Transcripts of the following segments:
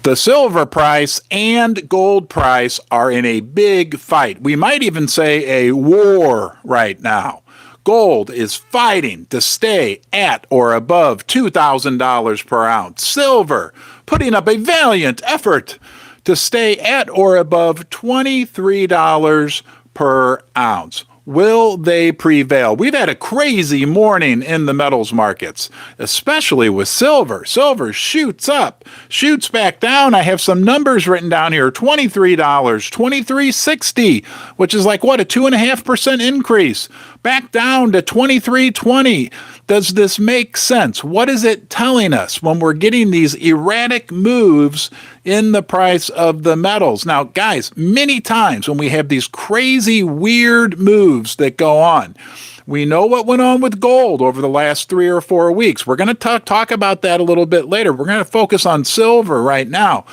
The silver price and gold price are in a big fight. We might even say a war right now. Gold is fighting to stay at or above $2,000 per ounce. Silver putting up a valiant effort to stay at or above $23 per ounce. Will they prevail? We've had a crazy morning in the metals markets, especially with silver. Silver shoots up, shoots back down. I have some numbers written down here. $23, $23.60, which is like, what, a 2.5% increase. Back down to $23.20. Does this make sense? What is it telling us when we're getting these erratic moves in the price of the metals? Now, guys, many times when we have these crazy, weird moves that go on, we know what went on with gold over the last 3 or 4 weeks. We're going to talk about that a little bit later. We're going to focus on silver right now.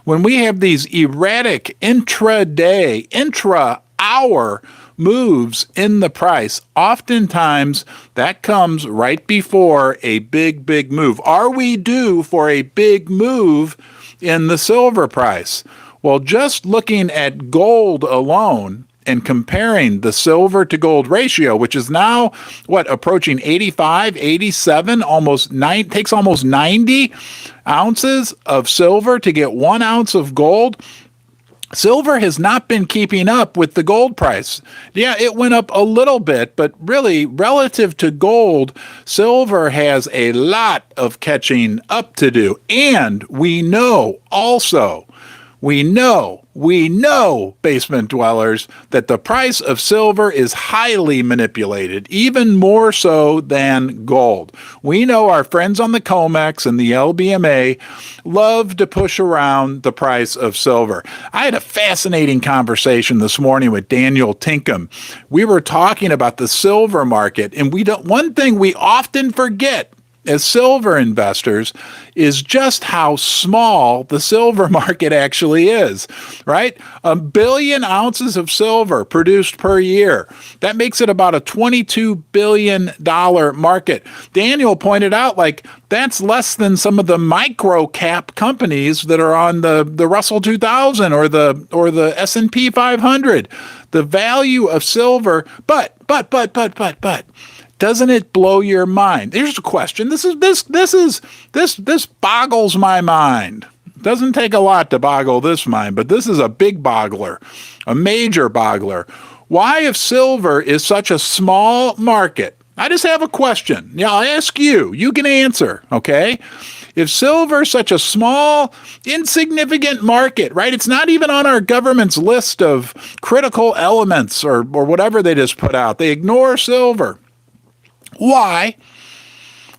When we have these erratic intraday, intra-hour moves in the price, oftentimes that comes right before a big move. Are we due for a big move in the silver price? Well, just looking at gold alone and comparing the silver to gold ratio, which is now approaching 85, 87, takes almost 90 ounces of silver to get 1 ounce of gold. Silver has not been keeping up with the gold price. Yeah, it went up a little bit, but really, relative to gold, silver has a lot of catching up to do. And we know, basement dwellers, that the price of silver is highly manipulated, even more so than gold. We know our friends on the COMEX and the LBMA love to push around the price of silver. I had a fascinating conversation this morning with Daniel Tinkham. We were talking about the silver market, and one thing we often forget as silver investors is just how small the silver market actually is, right? 1 billion ounces of silver produced per year. That makes it about a $22 billion market. Daniel pointed out, that's less than some of the micro cap companies that are on the Russell 2000 or the S&P 500. The value of silver, but doesn't it blow your mind? Here's a question. This boggles my mind. Doesn't take a lot to boggle this mind, but this is a big boggler, a major boggler. Why, if silver is such a small market, I just have a question. Yeah, I'll ask you. You can answer, okay? If silver is such a small, insignificant market, right? It's not even on our government's list of critical elements or whatever they just put out. They ignore silver. Why,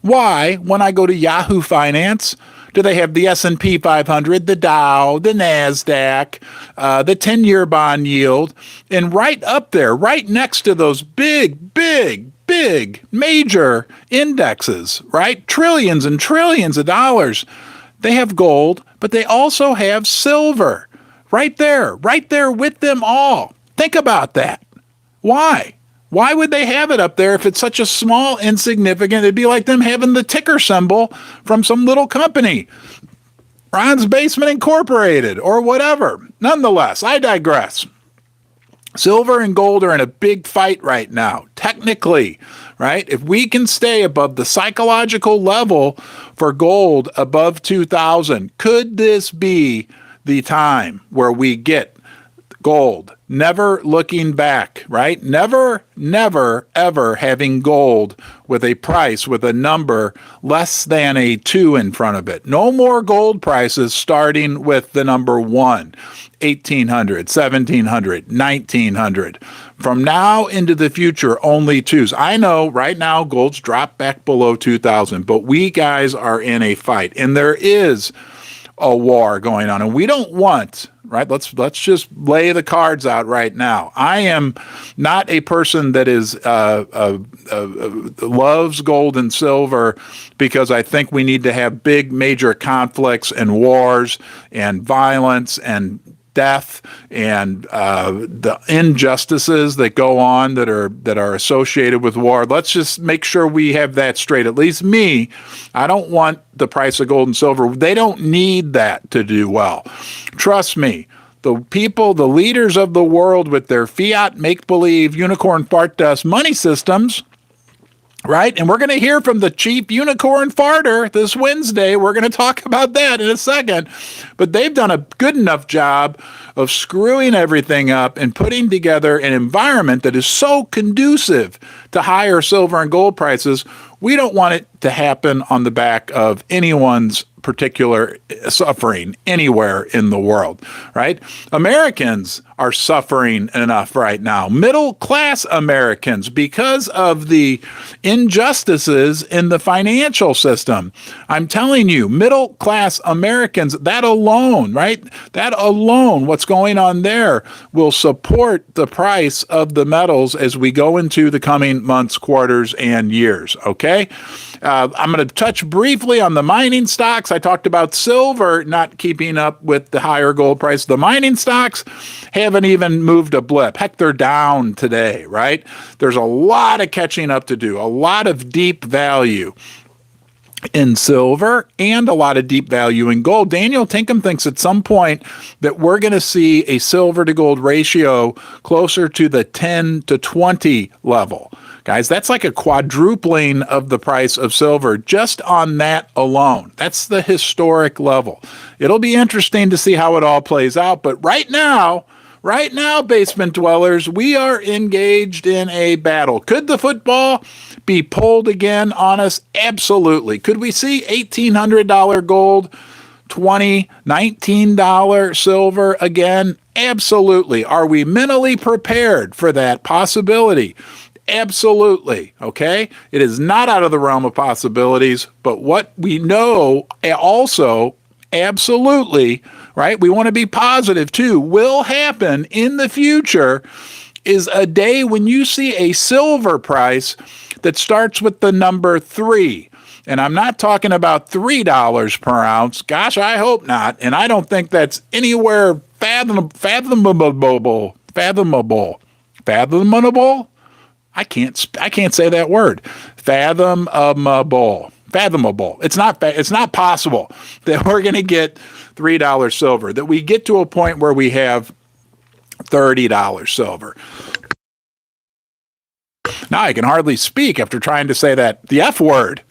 when I go to Yahoo Finance, do they have the S&P 500, the Dow, the NASDAQ, the 10-year bond yield, and right up there, right next to those big major indexes, right? Trillions and trillions of dollars. They have gold, but they also have silver right there with them all. Think about that. Why? Why would they have it up there if it's such a small, insignificant? It'd be like them having the ticker symbol from some little company, Ron's Basement Incorporated, or whatever. Nonetheless, I digress. Silver and gold are in a big fight right now, technically, right? If we can stay above the psychological level for gold above 2,000, could this be the time where we get gold, never looking back, right? Never, ever having gold with a price, with a number less than a 2 in front of it. No more gold prices starting with the number 1, 1,800, 1,700, 1,900. From now into the future, only 2s. I know right now gold's dropped back below 2,000, but we guys are in a fight, and there is a war going on, and we don't want, right? Let's just lay the cards out right now. I am not a person that is loves gold and silver because I think we need to have big major conflicts and wars and violence and death and the injustices that go on that are associated with war. Let's just make sure we have that straight. At least me, I don't want the price of gold and silver. They don't need that to do well. Trust me. The people, the leaders of the world with their fiat, make-believe, unicorn fart dust money systems, right? And we're going to hear from the chief unicorn farter this Wednesday. We're going to talk about that in a second. But they've done a good enough job of screwing everything up and putting together an environment that is so conducive to higher silver and gold prices. We don't want it to happen on the back of anyone's particular suffering anywhere in the world, right? Americans are suffering enough right now. Middle class Americans, because of the injustices in the financial system. I'm telling you, middle class Americans, that alone, right? That alone, what's going on there will support the price of the metals as we go into the coming months, quarters, and years, okay? I'm going to touch briefly on the mining stocks. I talked about silver not keeping up with the higher gold price. The mining stocks haven't even moved a blip. Heck, they're down today, right? There's a lot of catching up to do, a lot of deep value in silver and a lot of deep value in gold. Daniel Tinkham thinks at some point that we're going to see a silver to gold ratio closer to the 10 to 20 level. Guys, that's like a quadrupling of the price of silver just on that alone. That's the historic level. It'll be interesting to see how it all plays out. But right now, basement dwellers, we are engaged in a battle. Could the football be pulled again on us? Absolutely. Could we see $1,800 gold, $20, $19 silver again? Absolutely. Are we mentally prepared for that possibility? Absolutely. Okay. It is not out of the realm of possibilities, but what we know also absolutely, right? We want to be positive too, will happen in the future is a day when you see a silver price that starts with the number 3. And I'm not talking about $3 per ounce. Gosh, I hope not. And I don't think that's anywhere fathomable. I can't say that word. Fathomable. It's not possible that we're going to get $3 silver, that we get to a point where we have $30 silver. Now I can hardly speak after trying to say the F word.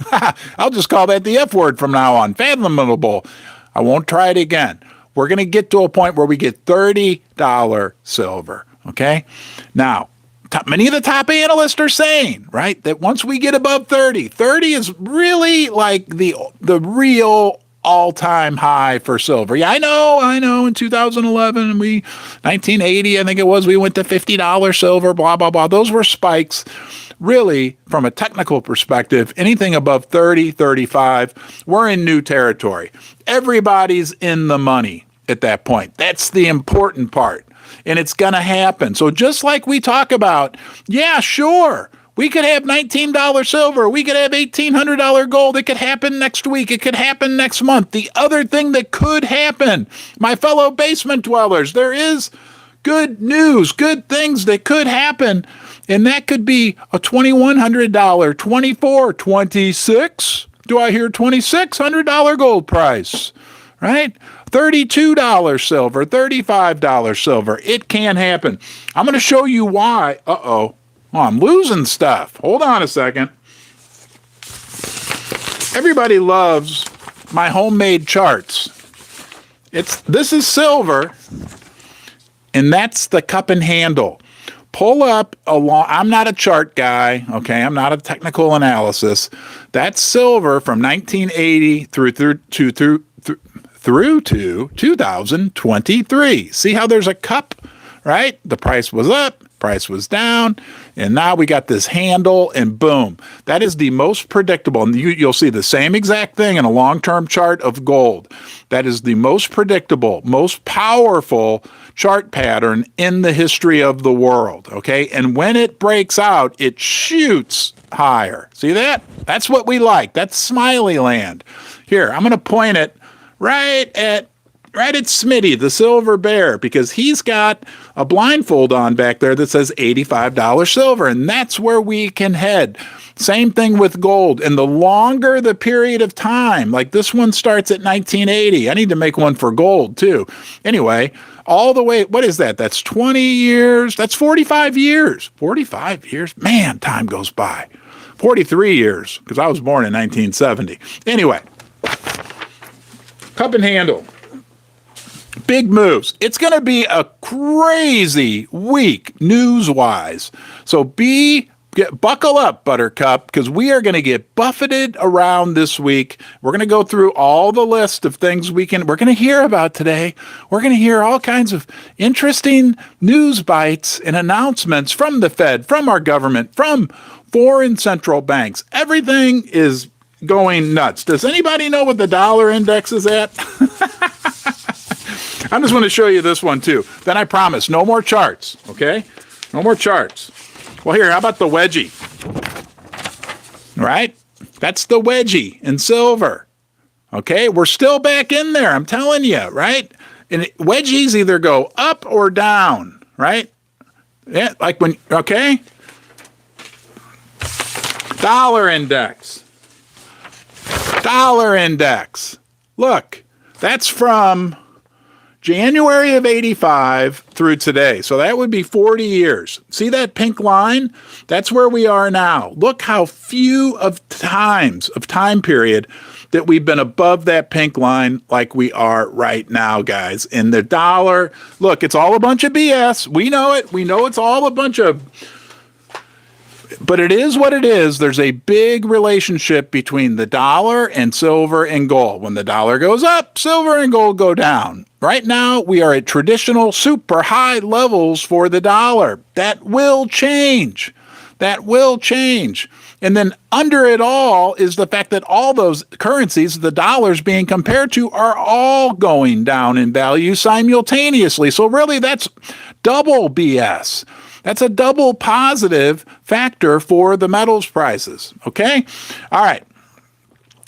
I'll just call that the F word from now on. Fathomable. I won't try it again. We're going to get to a point where we get $30 silver. Okay? Now, many of the top analysts are saying, right, that once we get above 30 is really like the real all-time high for silver. Yeah, I know. In 2011, 1980, I think it was, we went to $50 silver, blah, blah, blah. Those were spikes. Really, from a technical perspective, anything above 30, 35, we're in new territory. Everybody's in the money at that point. That's the important part. And it's going to happen. So just like we talk about, yeah, sure, we could have $19 silver. We could have $1,800 gold. It could happen next week. It could happen next month. The other thing that could happen, my fellow basement dwellers, there is good news, good things that could happen. And that could be a $2,100, $24, $26. Do I hear $2,600 gold price? Right? $32 silver, $35 silver. It can happen. I'm going to show you why. Oh, I'm losing stuff. Hold on a second. Everybody loves my homemade charts. This is silver, and that's the cup and handle. Pull up along. I'm not a chart guy, okay? I'm not a technical analysis. That's silver from 1980 through to 2023. See how there's a cup, right? The price was up, price was down, and now we got this handle, and boom. That is the most predictable. And you'll see the same exact thing in a long-term chart of gold. That is the most predictable, most powerful chart pattern in the history of the world, okay? And when it breaks out, it shoots higher. See that? That's what we like. That's smiley land. Here, I'm going to point it right at Right at Smitty, the silver bear, because he's got a blindfold on back there that says $85 silver, and that's where we can head. Same thing with gold. And the longer the period of time, like this one starts at 1980. I need to make one for gold too. Anyway, all the way, what is that? That's 20 years. That's 45 years. 45 years? Man, time goes by. 43 years, because I was born in 1970. Anyway, cup and handle. Big moves. It's going to be a crazy week news-wise. So buckle up, Buttercup, because we are going to get buffeted around this week. We're going to go through all the list of things we're going to hear about today. We're going to hear all kinds of interesting news bites and announcements from the Fed, from our government, from foreign central banks. Everything is going nuts. Does anybody know what the dollar index is at? I just want to show you this one too. Then I promise, no more charts, okay? No more charts. Well, here, how about the wedgie? Right? That's the wedgie in silver. Okay? We're still back in there, I'm telling you, right? And wedgies either go up or down, right? Yeah, like when, okay? Dollar index. Dollar index. Look, that's from January of 85 through today. So that would be 40 years. See that pink line? That's where we are now. Look how few of time period that we've been above that pink line like we are right now, guys. And the dollar, look, it's all a bunch of BS. We know it. We know it's all a bunch of, but it is what it is. There's a big relationship between the dollar and silver and gold. When the dollar goes up, silver and gold go down. Right now, we are at traditional super high levels for the dollar. That will change. That will change. And then under it all is the fact that all those currencies, the dollars being compared to, are all going down in value simultaneously. So really, that's double BS. That's a double positive factor for the metals prices, okay? All right.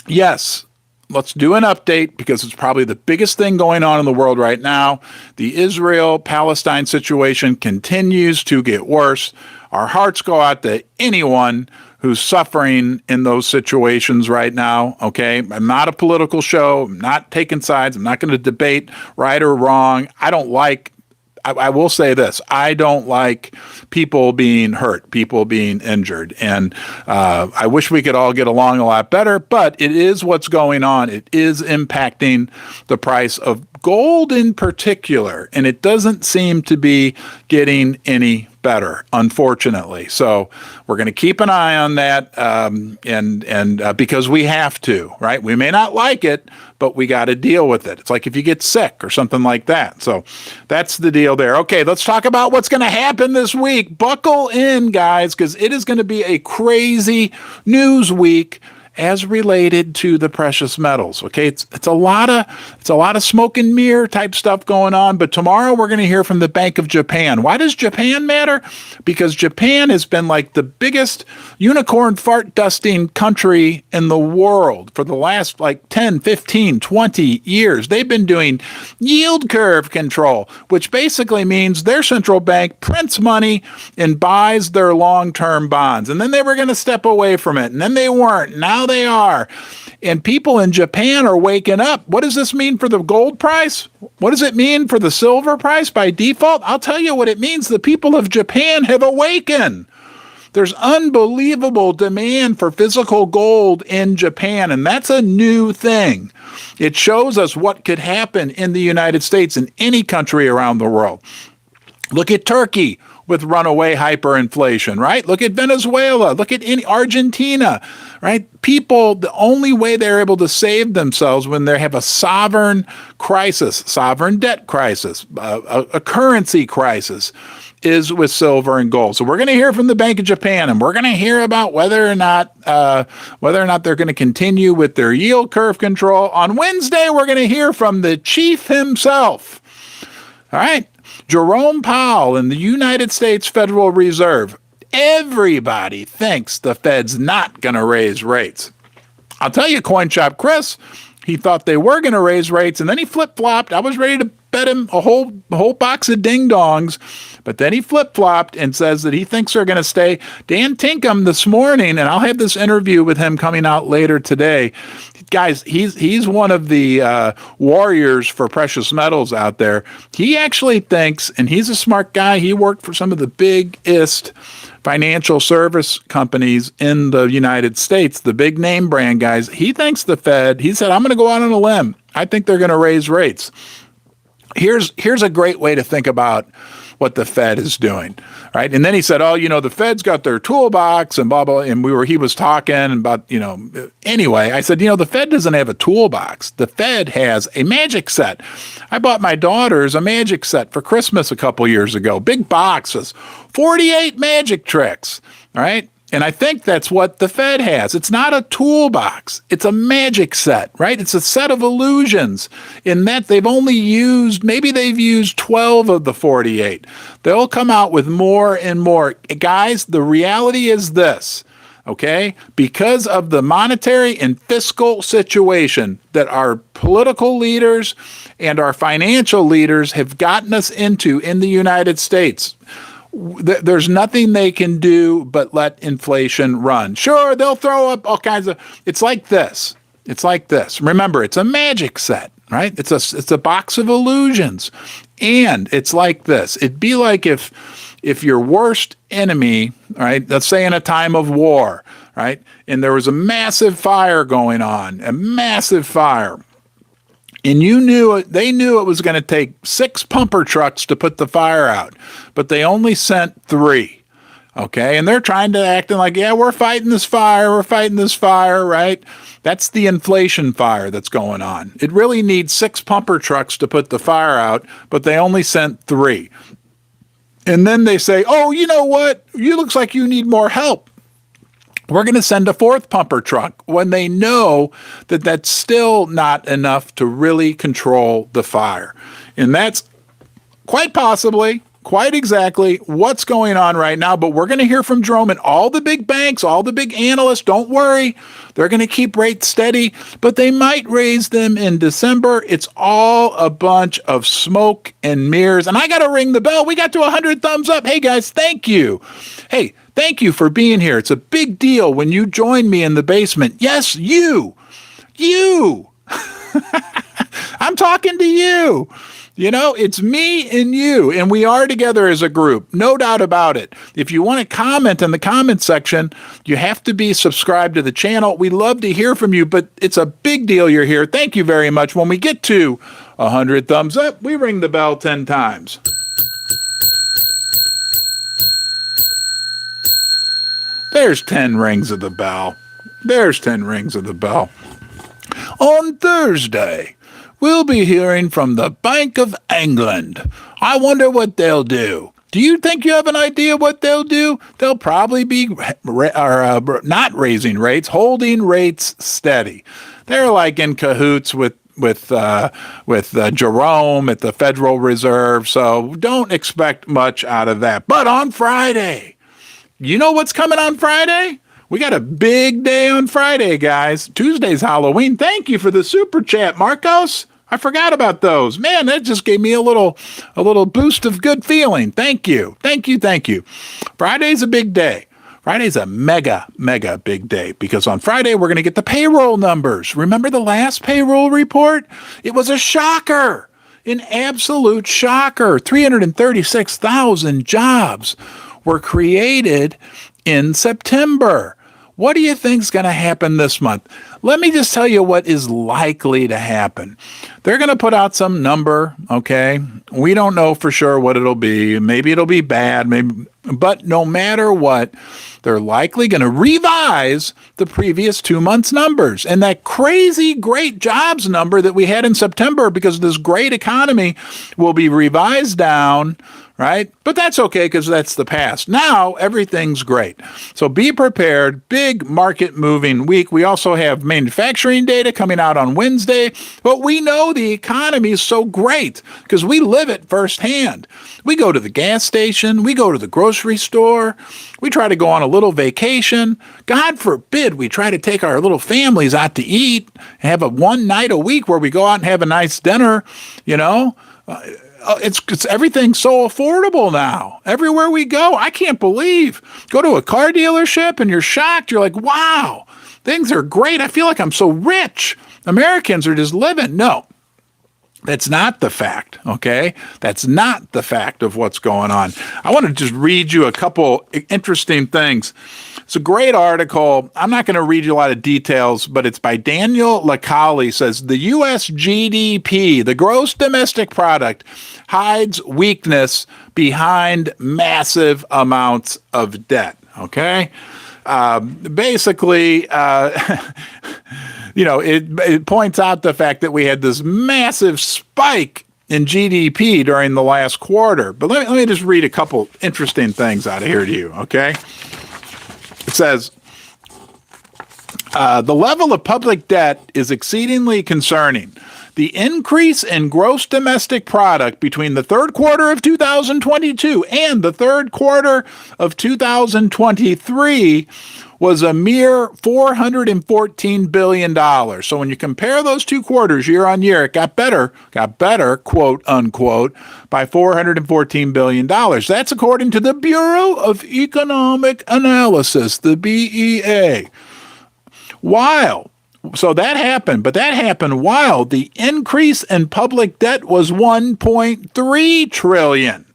Yes, let's do an update because it's probably the biggest thing going on in the world right now. The Israel-Palestine situation continues to get worse. Our hearts go out to anyone who's suffering in those situations right now, okay? I'm not a political show. I'm not taking sides. I'm not going to debate right or wrong. I will say this, I don't like people being hurt, people being injured. And I wish we could all get along a lot better, but it is what's going on. It is impacting the price of gold in particular, and it doesn't seem to be getting any better, unfortunately. So we're going to keep an eye on that, and because we have to, right? We may not like it, but we got to deal with it. It's like if you get sick or something like that. So that's the deal there. Okay, let's talk about what's going to happen this week. Buckle in, guys, because it is going to be a crazy news week as related to the precious metals. Okay, it's a lot of smoke and mirror type stuff going on, but tomorrow we're going to hear from the Bank of Japan. Why does Japan matter? Because Japan has been like the biggest unicorn fart dusting country in the world for the last like 10, 15, 20 years. They've been doing yield curve control, which basically means their central bank prints money and buys their long-term bonds. And then they were going to step away from it, and then they weren't. Now they are. And people in Japan are waking up. What does this mean for the gold price? What does it mean for the silver price by default? I'll tell you what it means. The people of Japan have awakened. There's unbelievable demand for physical gold in Japan, and that's a new thing. It shows us what could happen in the United States and any country around the world. Look at Turkey with runaway hyperinflation, right? Look at Venezuela. Look at Argentina, right? People, the only way they're able to save themselves when they have a sovereign crisis, sovereign debt crisis, a currency crisis, is with silver and gold. So we're going to hear from the Bank of Japan, and we're going to hear about whether or not they're going to continue with their yield curve control. On Wednesday, we're going to hear from the chief himself. All right. Jerome Powell in the United States Federal Reserve. Everybody thinks the Fed's not going to raise rates. I'll tell you, Coin Shop Chris, He thought they were going to raise rates, and then he flip-flopped. I was ready to bet him a whole box of ding-dongs, but then he flip-flopped and says that he thinks they're going to stay. Dan Tinkham this morning, and I'll have this interview with him coming out later today. Guys, he's one of the warriors for precious metals out there. He actually thinks, and he's a smart guy, he worked for some of the biggest financial service companies in the United States, the big name brand guys. He thinks the Fed, he said, I'm going to go out on a limb. I think they're going to raise rates. Here's a great way to think about what the Fed is doing, right? And then he said, oh, the Fed's got their toolbox and blah, blah, and he was talking about, anyway, I said, the Fed doesn't have a toolbox. The Fed has a magic set. I bought my daughters a magic set for Christmas a couple years ago. Big boxes, 48 magic tricks, right? And I think that's what the Fed has. It's not a toolbox. It's a magic set, right? It's a set of illusions in that they've used 12 of the 48. They'll come out with more and more. Guys, the reality is this, okay? Because of the monetary and fiscal situation that our political leaders and our financial leaders have gotten us into in the United States, there's nothing they can do but let inflation run. Sure, they'll throw up all kinds of. It's like this. Remember, it's a magic set, right? It's a box of illusions, and it's like this. It'd be like if your worst enemy, right? Let's say in a time of war, right, and there was a massive fire going on, a massive fire. And they knew it was going to take 6 pumper trucks to put the fire out, but they only sent 3. Okay. And they're acting like, yeah, we're fighting this fire, right? That's the inflation fire that's going on. It really needs 6 pumper trucks to put the fire out, but they only sent 3. And then they say, oh, you know what? You looks like you need more help. We're going to send a 4th pumper truck, when they know that that's still not enough to really control the fire. And that's quite possibly, quite exactly what's going on right now. But we're going to hear from Jerome and all the big banks, all the big analysts. Don't worry. They're going to keep rates steady, but they might raise them in December. It's all a bunch of smoke and mirrors. And I got to ring the bell. We got to 100 thumbs up. Hey, guys, thank you. Hey, thank you for being here. It's a big deal when you join me in the basement. Yes, you. I'm talking to you. It's me and you, and we are together as a group. No doubt about it. If you want to comment in the comment section, you have to be subscribed to the channel. We love to hear from you, but it's a big deal you're here. Thank you very much. When we get to 100 thumbs up, we ring the bell 10 times. There's 10 rings of the bell. On Thursday, we'll be hearing from the Bank of England. I wonder what they'll do. Do you think you have an idea what they'll do? They'll probably be not raising rates, holding rates steady. They're like in cahoots with Jerome at the Federal Reserve, so don't expect much out of that. But on Friday, you know what's coming on Friday? We got a big day on Friday, guys. Tuesday's Halloween. Thank you for the super chat, Marcos. I forgot about those. Man, that just gave me a little boost of good feeling. Thank you. Friday's a big day. Friday's a mega big day because on Friday we're going to get the payroll numbers. Remember the last payroll report? It was a shocker. An absolute shocker. 336,000 jobs were created in September. What do you think's going to happen this month? Let me just tell you what is likely to happen. They're going to put out some number, okay? We don't know for sure what it'll be. Maybe it'll be bad, but no matter what, they're likely going to revise the previous 2 months' numbers. And that crazy great jobs number that we had in September because of this great economy will be revised down, right? But that's okay because that's the past. Now everything's great. So be prepared. Big market moving week. We also have manufacturing data coming out on Wednesday, but we know the economy is so great because we live it firsthand. We go to the gas station, we go to the grocery store, we try to go on a little vacation. God forbid we try to take our little families out to eat, have a one night a week where we go out and have a nice dinner, you know. It's everything's so affordable now. Everywhere we go, I can't believe. Go to a car dealership and you're shocked. You're like, wow, things are great. I feel like I'm so rich. Americans are just living. No, that's not the fact, okay? That's not the fact of what's going on. I want to just read you a couple interesting things. It's a great article. I'm not going to read you a lot of details, but it's by Daniel LaCalle. Says the U.S. GDP, the gross domestic product, hides weakness behind massive amounts of debt, okay? Basically, it points out the fact that we had this massive spike in GDP during the last quarter. But let me just read a couple interesting things out of here to you, okay? It says, the level of public debt is exceedingly concerning. The increase in gross domestic product between the third quarter of 2022 and the third quarter of 2023 was a mere $414 billion. So when you compare those two quarters year on year, it got better, quote unquote, by $414 billion. That's according to the Bureau of Economic Analysis, the BEA. So that happened, but that happened while the increase in public debt was $1.3 trillion.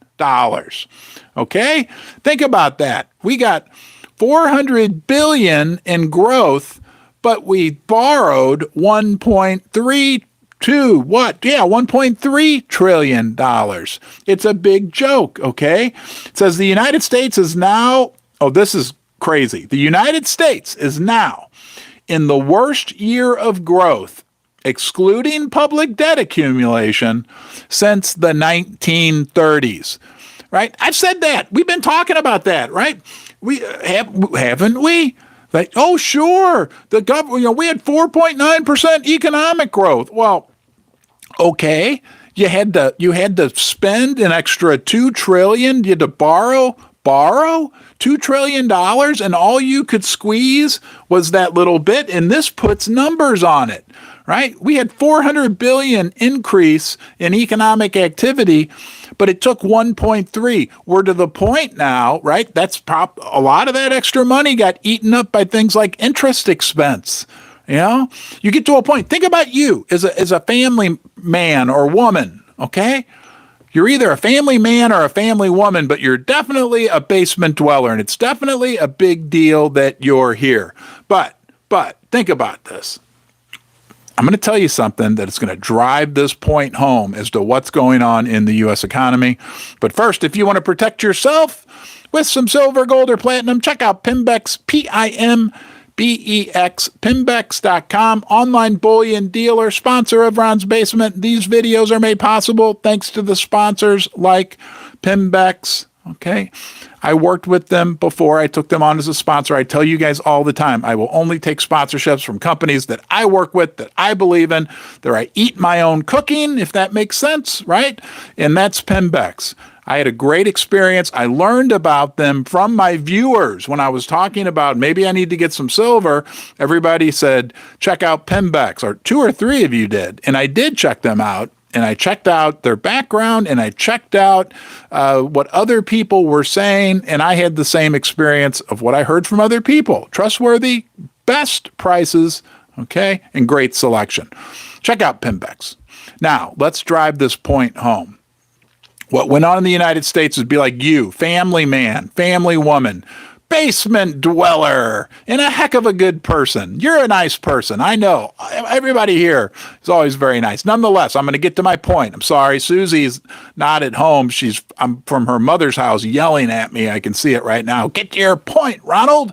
Okay? Think about that. We got $400 billion in growth, but we borrowed $1.3 trillion. It's a big joke, okay? It says the United States is now, this is crazy. The United States is now in the worst year of growth, excluding public debt accumulation, since the 1930s. Right? I've said that. We've been talking about that, right? Haven't we? Like, oh, sure. The government, we had 4.9% economic growth. Well, okay. You had to spend an extra $2 trillion. You had to borrow $2 trillion, and all you could squeeze was that little bit. And this puts numbers on it, right? We had $400 billion increase in economic activity, but it took 1.3. We're to the point now, right? That's a lot of that extra money got eaten up by things like interest expense. You get to a point. Think about you as a family man or woman, okay? You're either a family man or a family woman, but you're definitely a basement dweller, and it's definitely a big deal that you're here. But think about this. I'm going to tell you something that is going to drive this point home as to what's going on in the U.S. economy. But first, if you want to protect yourself with some silver, gold, or platinum, check out Pimbex, Pimbex, Pimbex.com, online bullion dealer, sponsor of Ron's Basement. These videos are made possible thanks to the sponsors like Pimbex. Okay. I worked with them before I took them on as a sponsor. I tell you guys all the time, I will only take sponsorships from companies that I work with, that I believe in, that I eat my own cooking, if that makes sense, right? And that's Pimbex. I had a great experience. I learned about them from my viewers when I was talking about maybe I need to get some silver. Everybody said, check out Pimbex, or 2 or 3 of you did. And I did check them out. And I checked out their background, and I checked out what other people were saying, and I had the same experience of what I heard from other people. Trustworthy, best prices, okay, and great selection. Check out Pimbex. Now, let's drive this point home. What went on in the United States would be like you, family man, family woman, basement dweller, and a heck of a good person. You're a nice person. I know. Everybody here is always very nice. Nonetheless, I'm going to get to my point. I'm sorry. Susie's not at home. I'm from her mother's house yelling at me. I can see it right now. Get to your point, Ronald.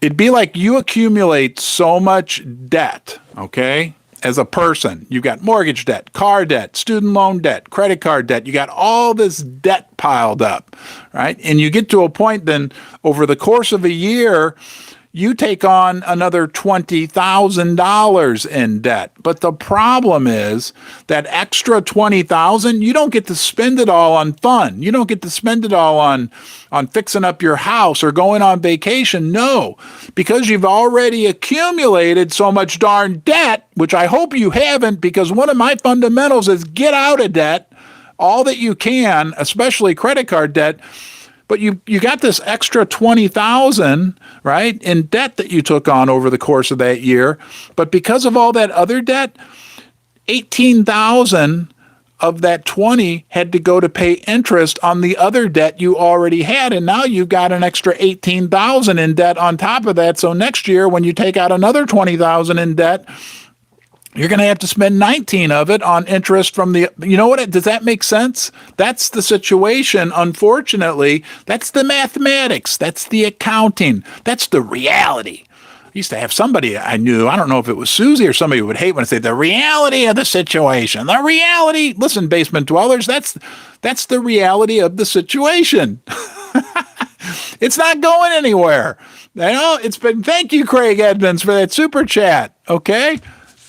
It'd be like you accumulate so much debt, okay? as a person. You've got mortgage debt, car debt, student loan debt, credit card debt. You got all this debt piled up, right? And you get to a point then over the course of a year, you take on another $20,000 in debt. But the problem is that extra $20,000, you don't get to spend it all on fun. You don't get to spend it all on fixing up your house or going on vacation. No, because you've already accumulated so much darn debt, which I hope you haven't, because one of my fundamentals is get out of debt all that you can, especially credit card debt. But you got this extra $20,000, right, in debt that you took on over the course of that year. But because of all that other debt, $18,000 of that 20 had to go to pay interest on the other debt you already had. And now you've got an extra $18,000 in debt on top of that. So next year, when you take out another $20,000 in debt, you're going to have to spend 19 of it on interest from the, you know what, does that make sense? That's the situation, unfortunately. That's the mathematics. That's the accounting. That's the reality. I used to have somebody I knew, I don't know if it was Susie or somebody who would hate when I say the reality of the situation. The reality, listen, basement dwellers, that's the reality of the situation. It's not going anywhere. You know, thank you, Craig Edmonds, for that super chat, okay?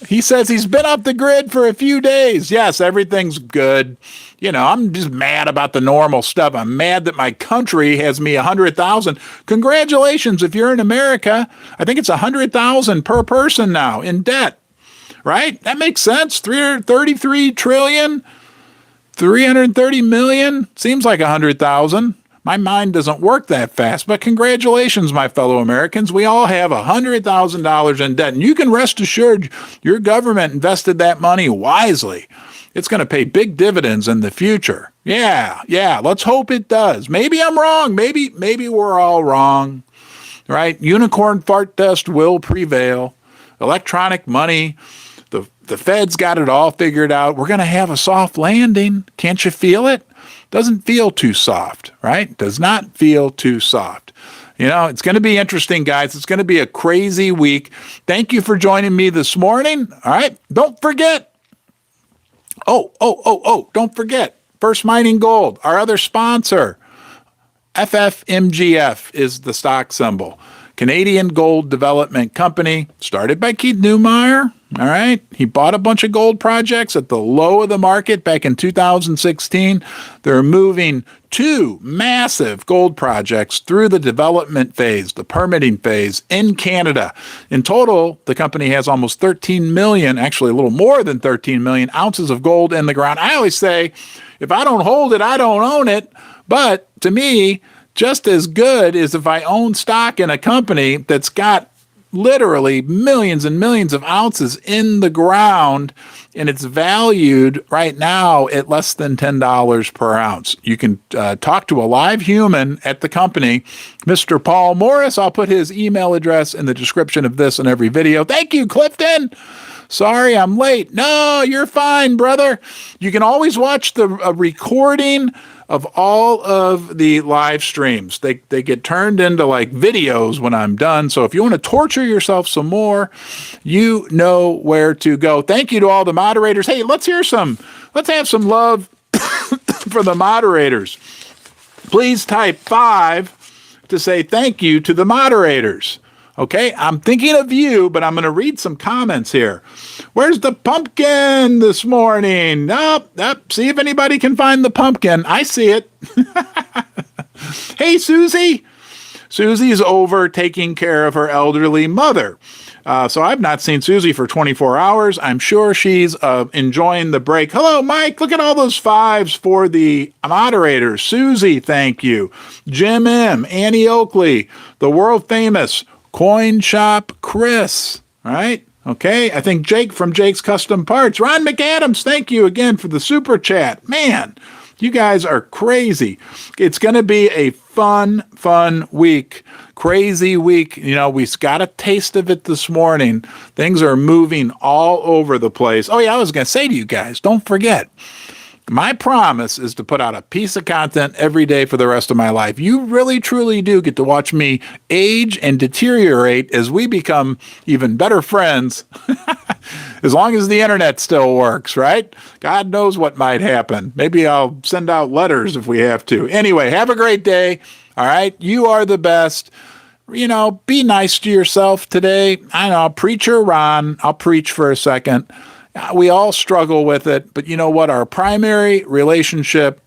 He says he's been off the grid for a few days. Yes, everything's good. You know, I'm just mad about the normal stuff. I'm mad that my country has me 100,000. Congratulations, if you're in America, I think it's 100,000 per person now in debt, right? That makes sense. 333 trillion, 330 million, seems like 100,000. My mind doesn't work that fast, but congratulations, my fellow Americans. We all have $100,000 in debt, and you can rest assured your government invested that money wisely. It's going to pay big dividends in the future. Yeah, let's hope it does. Maybe I'm wrong. Maybe we're all wrong, right? Unicorn fart test will prevail. Electronic money, the Fed's got it all figured out. We're going to have a soft landing. Can't you feel it? Doesn't feel too soft, right? Does not feel too soft. You know, it's going to be interesting, guys. It's going to be a crazy week. Thank you for joining me this morning. All right. Don't forget. Don't forget. First Mining Gold, our other sponsor. FFMGF is the stock symbol. Canadian Gold Development Company, started by Keith Neumeyer. All right. He bought a bunch of gold projects at the low of the market back in 2016. They're moving 2 massive gold projects through the development phase, the permitting phase in Canada. In total, the company has almost 13 million, actually a little more than 13 million ounces of gold in the ground. I always say, if I don't hold it, I don't own it. But to me, just as good is if I own stock in a company that's got literally millions and millions of ounces in the ground, and it's valued right now at less than $10 per ounce. You can talk to a live human at the company, Mr. Paul Morris. I'll put his email address in the description of this and every video. Thank you, Clifton. Sorry, I'm late. No, you're fine, brother. You can always watch the recording of all of the live streams. They get turned into like videos when I'm done. So if you want to torture yourself some more, you know where to go. Thank you to all the moderators. Hey, let's have some love for the moderators. Please type 5 to say thank you to the moderators. Okay, I'm thinking of you, but I'm going to read some comments here. Where's the pumpkin this morning? Nope. See if anybody can find the pumpkin. I see it. Hey, Susie. Susie's over taking care of her elderly mother. So I've not seen Susie for 24 hours. I'm sure she's enjoying the break. Hello, Mike. Look at all those 5s for the moderators. Susie, thank you. Jim M., Annie Oakley, the world famous Coin Shop Chris, right? Okay, I think Jake from Jake's Custom Parts. Ron McAdams, thank you again for the super chat. Man, you guys are crazy. It's going to be a fun week. Crazy week. You know, we got a taste of it this morning. Things are moving all over the place. Oh, yeah, I was going to say to you guys, don't forget, My promise is to put out a piece of content every day for the rest of my life. You really, truly do get to watch me age and deteriorate as we become even better friends. As long as the internet still works, right? God knows what might happen. Maybe I'll send out letters if we have to. Anyway, have a great day. All right. You are the best. Be nice to yourself today. I know, Preacher Ron, I'll preach for a second. We all struggle with it, but you know what? Our primary relationship,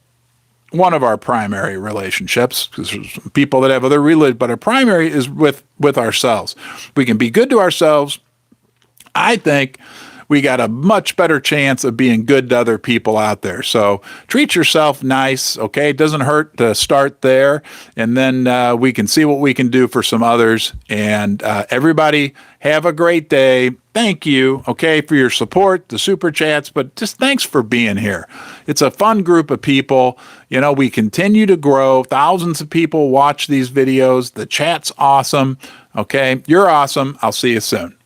one of our primary relationships, because there's people that have other religions, but our primary is with ourselves. We can be good to ourselves. I think we got a much better chance of being good to other people out there. So treat yourself nice, okay? It doesn't hurt to start there, and then we can see what we can do for some others. And everybody, have a great day. Thank you, okay, for your support, the super chats, but just thanks for being here. It's a fun group of people. We continue to grow. Thousands of people watch these videos. The chat's awesome, okay? You're awesome. I'll see you soon.